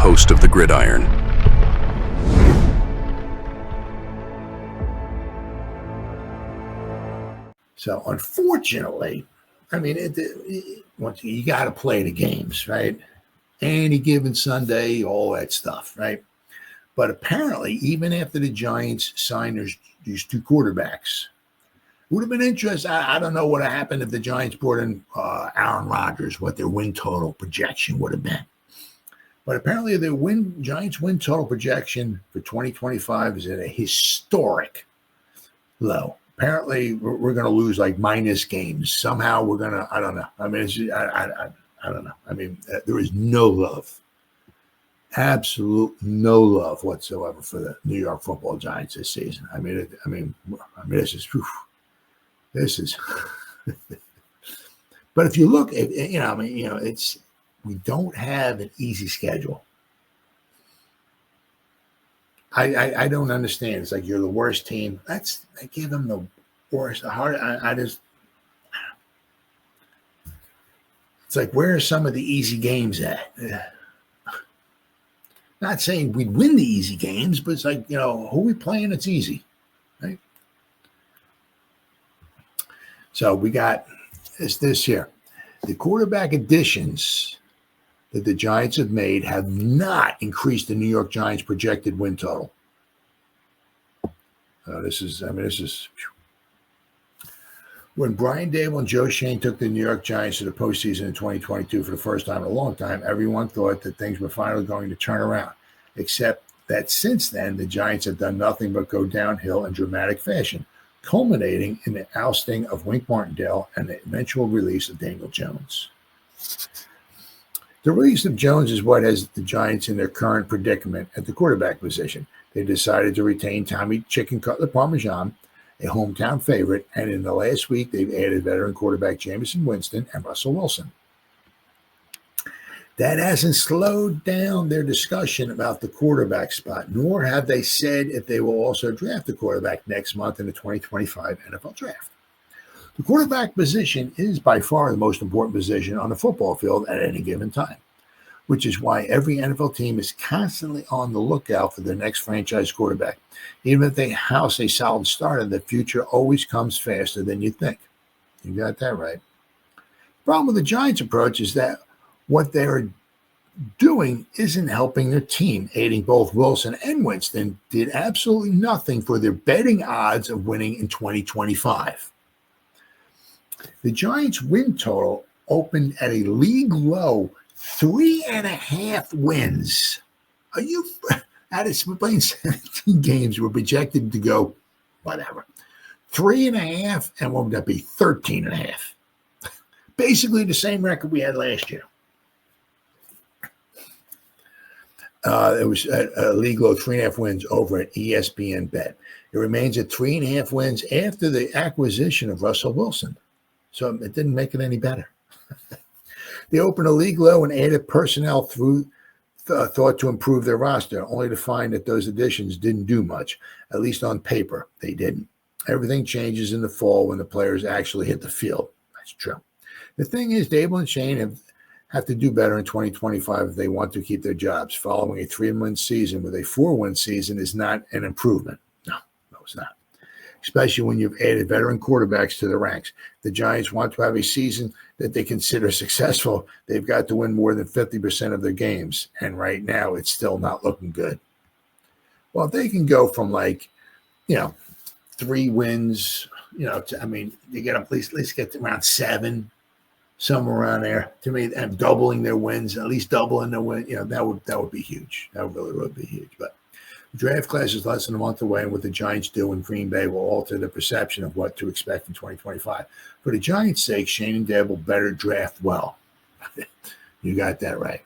host of the Gridiron. So, unfortunately, I mean, you got to play the games, right? Any given Sunday, all that stuff, right? But apparently, even after the Giants signed these two quarterbacks, it would have been interesting. I don't know what happened if the Giants brought in Aaron Rodgers, what their win total projection would have been. But apparently, the Giants win total projection for 2025 is at a historic low. Apparently, we're going to lose like minus games. Somehow we're going to, I don't know. I mean, I don't know. I mean, there is no love, absolute no love whatsoever for the New York Football Giants this season. I mean, this is, this is. But if you look, it's we don't have an easy schedule. I don't understand. It's like you're the worst team. I give them the worst. It's like, where are some of the easy games at? Not saying we'd win the easy games, but it's like, who are we playing that's easy, right? So we got this here. The quarterback additions that the Giants have made have not increased the New York Giants' projected win total. This is. When Brian Daboll and Joe Schoen took the New York Giants to the postseason in 2022 for the first time in a long time, everyone thought that things were finally going to turn around, except that since then, the Giants have done nothing but go downhill in dramatic fashion, culminating in the ousting of Wink Martindale and the eventual release of Daniel Jones. The release of Jones is what has the Giants in their current predicament at the quarterback position. They decided to retain Tommy Chicken Cutler Parmesan, a hometown favorite, and in the last week, they've added veteran quarterback Jameis and Winston and Russell Wilson. That hasn't slowed down their discussion about the quarterback spot, nor have they said if they will also draft a quarterback next month in the 2025 NFL Draft. The quarterback position is by far the most important position on the football field at any given time, which is why every NFL team is constantly on the lookout for their next franchise quarterback. Even if they house a solid starter, the future always comes faster than you think. You got that right. The problem with the Giants' approach is that what they're doing isn't helping their team. Aiding both Wilson and Winston did absolutely nothing for their betting odds of winning in 2025. The Giants' win total opened at a league low 3.5 wins. Are you out of playing 17 games? We're projected to go whatever 3.5, and what would that be? 13.5. Basically the same record we had last year. It was a league low 3.5 wins over at ESPN Bet. It remains at 3.5 wins after the acquisition of Russell Wilson. So it didn't make it any better. They opened a league low and added personnel thought to improve their roster, only to find that those additions didn't do much. At least on paper, they didn't. Everything changes in the fall when the players actually hit the field. That's true. The thing is, Daboll and Schoen have to do better in 2025 if they want to keep their jobs. Following a 3-win season with a 4-win season is not an improvement. No, it's not. Especially when you've added veteran quarterbacks to the ranks. The Giants want to have a season that they consider successful. They've got to win more than 50% of their games. And right now, it's still not looking good. Well, if they can go from 3 wins, they get at least get to around 7, somewhere around there. To me, and doubling their wins, at least doubling their win, that would be huge. That would be huge. But the draft class is less than a month away, and what the Giants do in Green Bay will alter the perception of what to expect in 2025. For the Giants' sake, Schoen and Daboll better draft well. You got that right.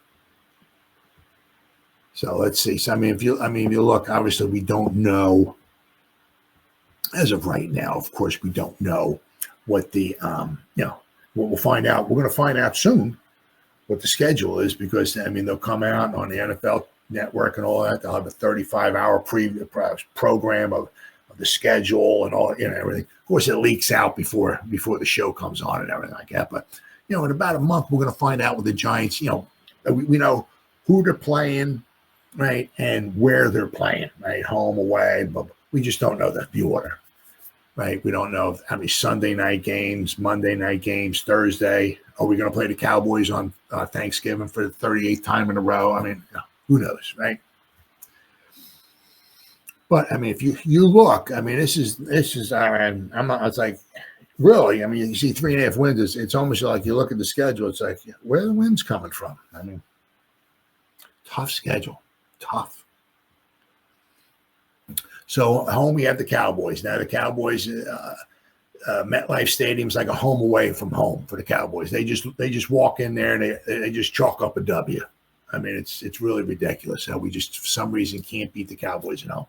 So let's see. So if you look, obviously we don't know as of right now. Of course, we don't know what the what we'll find out. We're going to find out soon what the schedule is, because they'll come out on the NFL Network and all that. They'll have a 35-hour program of the schedule and all, everything. Of course, it leaks out before the show comes on and everything like that. But in about a month, we're going to find out with the Giants. We know who they're playing, right, and where they're playing, right, home, away, but we just don't know the order, right? We don't know how many Sunday night games, Monday night games, Thursday. Are we going to play the Cowboys on Thanksgiving for the 38th time in a row? I mean, who knows, right? But I mean, if you look, I mean, this is I'm not. It's like really. I mean, you see 3.5 wins. It's almost like you look at the schedule. It's like where are the wins coming from? I mean, tough schedule, tough. So at home we have the Cowboys. Now the Cowboys, MetLife Stadium's like a home away from home for the Cowboys. They just walk in there and they just chalk up a W. I mean, it's really ridiculous how we just for some reason can't beat the Cowboys at home.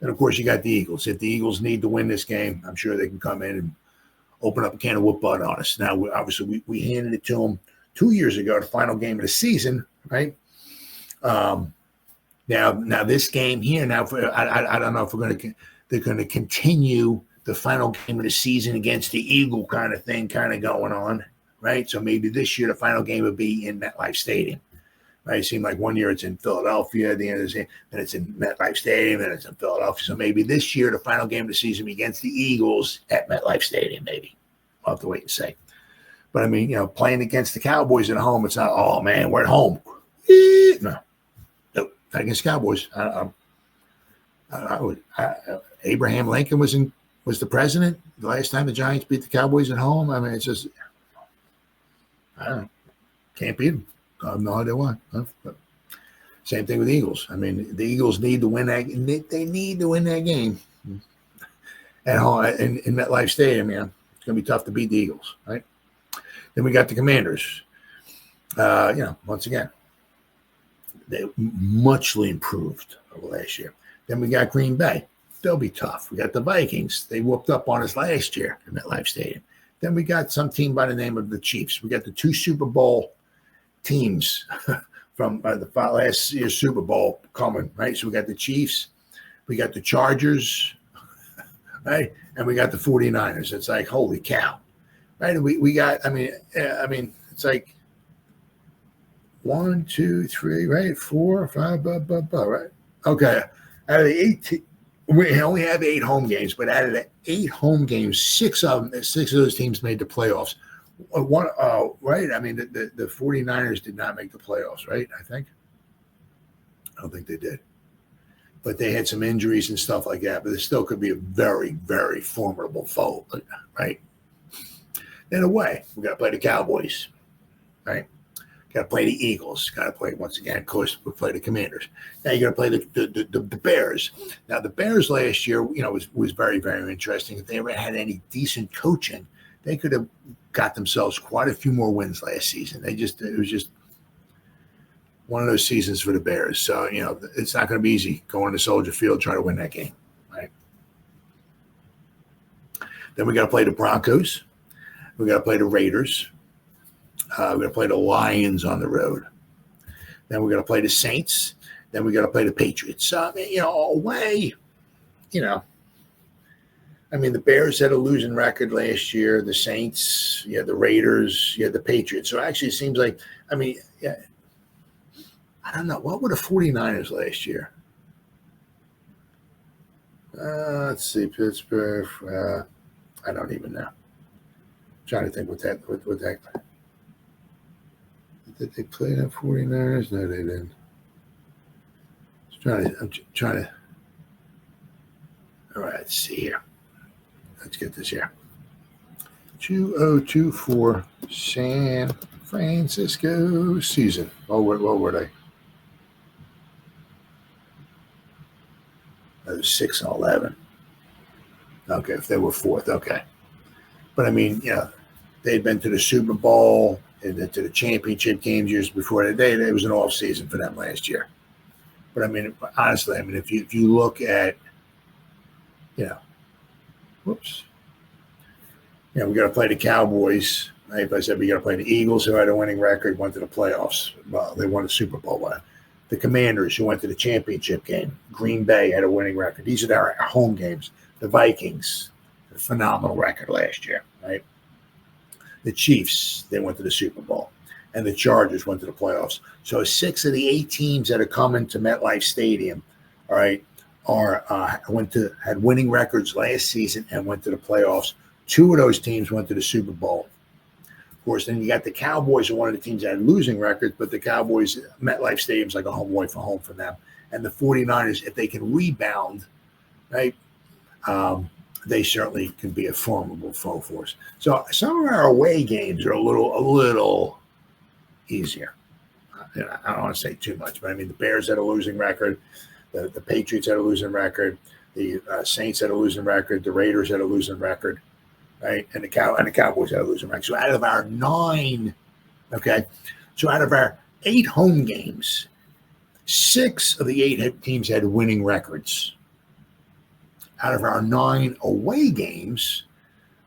And of course, you got the Eagles. If the Eagles need to win this game, I'm sure they can come in and open up a can of whoop butt on us. Now, obviously, we handed it to them 2 years ago, the final game of the season, right? Now this game here. Now, I don't know if they're going to continue the final game of the season against the Eagle kind of thing, kind of going on, right? So maybe this year the final game would be in MetLife Stadium. Right? It seemed like one year it's in Philadelphia, at the end of the season, then it's in MetLife Stadium, and it's in Philadelphia. So maybe this year the final game of the season be against the Eagles at MetLife Stadium. Maybe we'll have to wait and see. But I mean, playing against the Cowboys at home, it's not. Oh man, we're at home. No, not against Cowboys. Abraham Lincoln was the president the last time the Giants beat the Cowboys at home. I mean, it's just I don't know. Can't beat them. I have no idea why. But same thing with the Eagles. I mean, the Eagles need to win that. They need to win that game at home in MetLife Stadium. Yeah, it's going to be tough to beat the Eagles, right? Then we got the Commanders. Once again, they muchly improved over last year. Then we got Green Bay. They'll be tough. We got the Vikings. They whooped up on us last year in MetLife Stadium. Then we got some team by the name of the Chiefs. We got the 2 Super Bowl teams from the last year's Super Bowl coming, right? So we got the Chiefs, we got the Chargers, right? And we got the 49ers. It's like, holy cow, right? And we got, I mean, it's like 1, 2, 3, right? 4, 5, right? Okay. Out of the 18, we only have 8 home games, but out of the 8 home games, 6 of those teams made the playoffs. Right? I mean, the 49ers did not make the playoffs, right? I don't think they did. But they had some injuries and stuff like that. But it still could be a very, very formidable foe, right? Then away, we got to play the Cowboys, right? Got to play the Eagles. Got to play, once again, of course, we play the Commanders. Now you got to play the Bears. Now, the Bears last year, was very, very interesting. If they ever had any decent coaching, they could have got themselves quite a few more wins last season. It was just one of those seasons for the Bears. So, it's not going to be easy going to Soldier Field trying to win that game, right? Then we got to play the Broncos. We got to play the Raiders. We got to play the Lions on the road. Then we got to play the Saints. Then we got to play the Patriots. So, I mean, away, I mean, the Bears had a losing record last year. The Saints, the Raiders, the Patriots. So actually, it seems like, I mean, I don't know. What were the 49ers last year? Let's see, Pittsburgh. I don't even know. I'm trying to think what that. Did they play the 49ers? No, they didn't. I'm trying to. All right, let's see here. Let's get this here. 2024 San Francisco season. What were they? That was 6-11. Okay, if they were 4th, okay. But I mean, they'd been to the Super Bowl and to the championship games years before. It was an off season for them last year. But I mean, honestly, if you look at, whoops. We got to play the Cowboys. Right? I said we got to play the Eagles, who had a winning record, went to the playoffs. Well, they won the Super Bowl. The Commanders, who went to the championship game. Green Bay had a winning record. These are their home games. The Vikings, a phenomenal record last year, right? The Chiefs, they went to the Super Bowl. and the Chargers went to the playoffs. So 6 of the 8 teams that are coming to MetLife Stadium, all right, had winning records last season and went to the playoffs. 2 of those teams went to the Super Bowl. Of course, then you got the Cowboys, are one of the teams that had losing records, but the Cowboys, MetLife Stadium's like a home away for home for them. And the 49ers, if they can rebound, right, they certainly can be a formidable foe for us. So some of our away games are a little easier. I don't want to say too much, but I mean, the Bears had a losing record, the Patriots had a losing record, the Saints had a losing record, the Raiders had a losing record, right, and the Cowboys had a losing record. So out of our 9, okay, so out of our 8 home games, 6 of the 8 teams had winning records. Out of our 9 away games,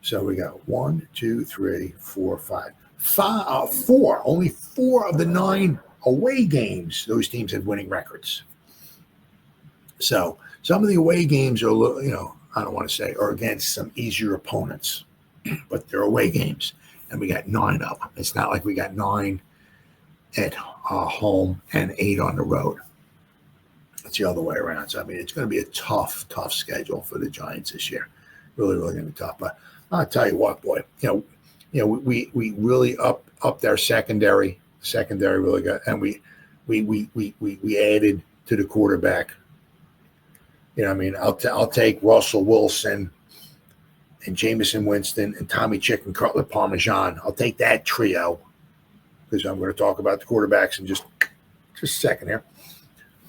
so we got 1, 2, 3, 4, 5, 4. Only 4 of the 9 away games, those teams had winning records. So some of the away games are, I don't want to say, are against some easier opponents, but they're away games, and we got 9 of them. It's not like we got 9 at home and 8 on the road. It's the other way around. So, I mean, it's going to be a tough schedule for the Giants this year. Really, really going to be tough. But I'll tell you what, boy, we really upped our secondary. Secondary really got, and we added to the quarterback. I mean, I'll take Russell Wilson and Jameis and Winston and Tommy Chicken Cutlet Parmesan. I'll take that trio, because I'm going to talk about the quarterbacks in just a second here,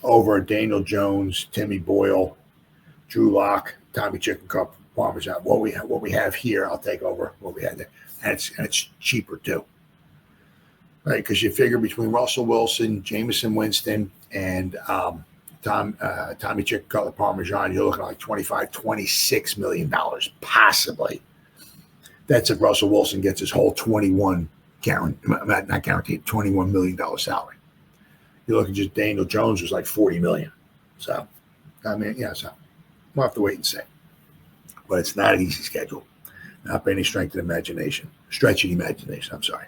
over Daniel Jones, Timmy Boyle, Drew Lock, Tommy Chicken Cup Parmesan. What we have here, I'll take over what we had there, and it's cheaper too, right? Because you figure between Russell Wilson, Jameis Winston, and Tommy Chicken Cutlet Parmesan, you're looking at like $25-26 million possibly. That's if Russell Wilson gets his whole $21 million salary. You look at just Daniel Jones was like $40 million. So, I mean, so we'll have to wait and see. But it's not an easy schedule. Not by any stretch of imagination. I'm sorry.